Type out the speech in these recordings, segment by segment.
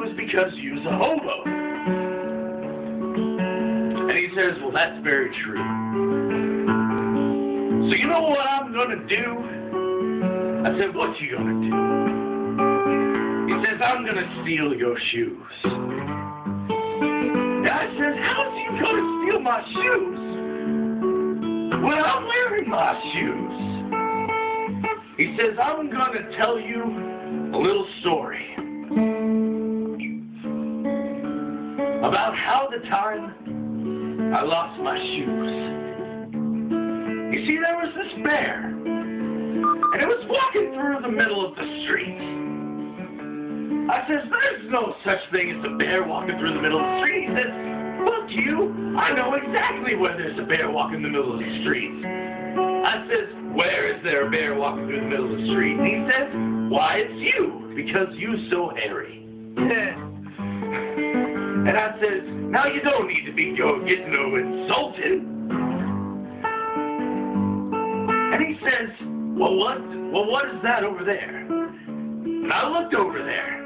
was because you's a hobo. And he says, well, that's very true. So you know what I'm gonna do? I said, what you gonna do? He says, I'm gonna steal your shoes. And I says, how's you gonna steal my shoes? Well, I'm wearing my shoes. He says, I'm gonna tell you a little story about how the time I lost my shoes. You see, there was this bear, and it was walking through the middle of the street. I says, there's no such thing as a bear walking through the middle of the street. He says, fuck you, I know exactly where there's a bear walking in the middle of the street. I says, where is there a bear walking through the middle of the street? And he says, why, it's you, because you so hairy. And I says, now you don't need to be getting no insulting. And he says, well, what is that over there? And I looked over there.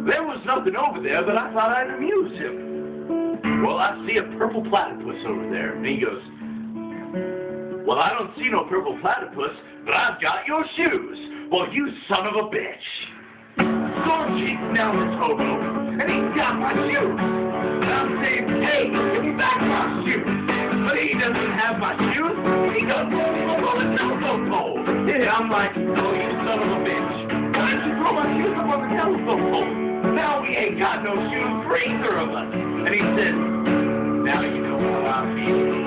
There was nothing over there, but I thought I'd amuse him. Well, I see a purple platypus over there. And he goes, well, I don't see no purple platypus, but I've got your shoes. Well, you son of a bitch. So I'm chasing down this hobo, and he's got my shoes. And I'm saying, hey, give me back my shoes. But he doesn't have my shoes. He goes, I'm on the telephone pole. And I'm like, oh, you son of a bitch. Why did you throw my shoes up on the telephone pole? Now we ain't got no shoes for either of us. And he says, now you know how I feel.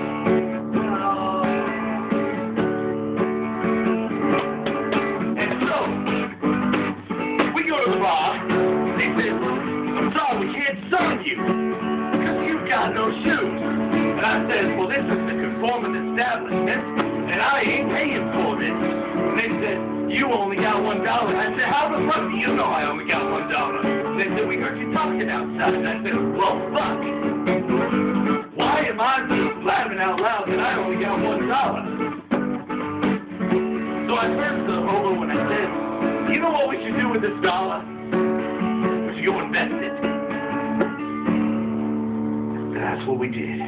Son you, because you've got no shoes. And I said, well, this is the conforming establishment, and I ain't paying for this. And they said, you only got $1. I said, how the fuck do you know I only got $1? They said, we heard you talking outside. And I said, well, fuck. Why am I just blabbing out loud that I only got $1? So I turned to the hobo and I said, you know what we should do with this dollar? We should go invest it. That's what we did.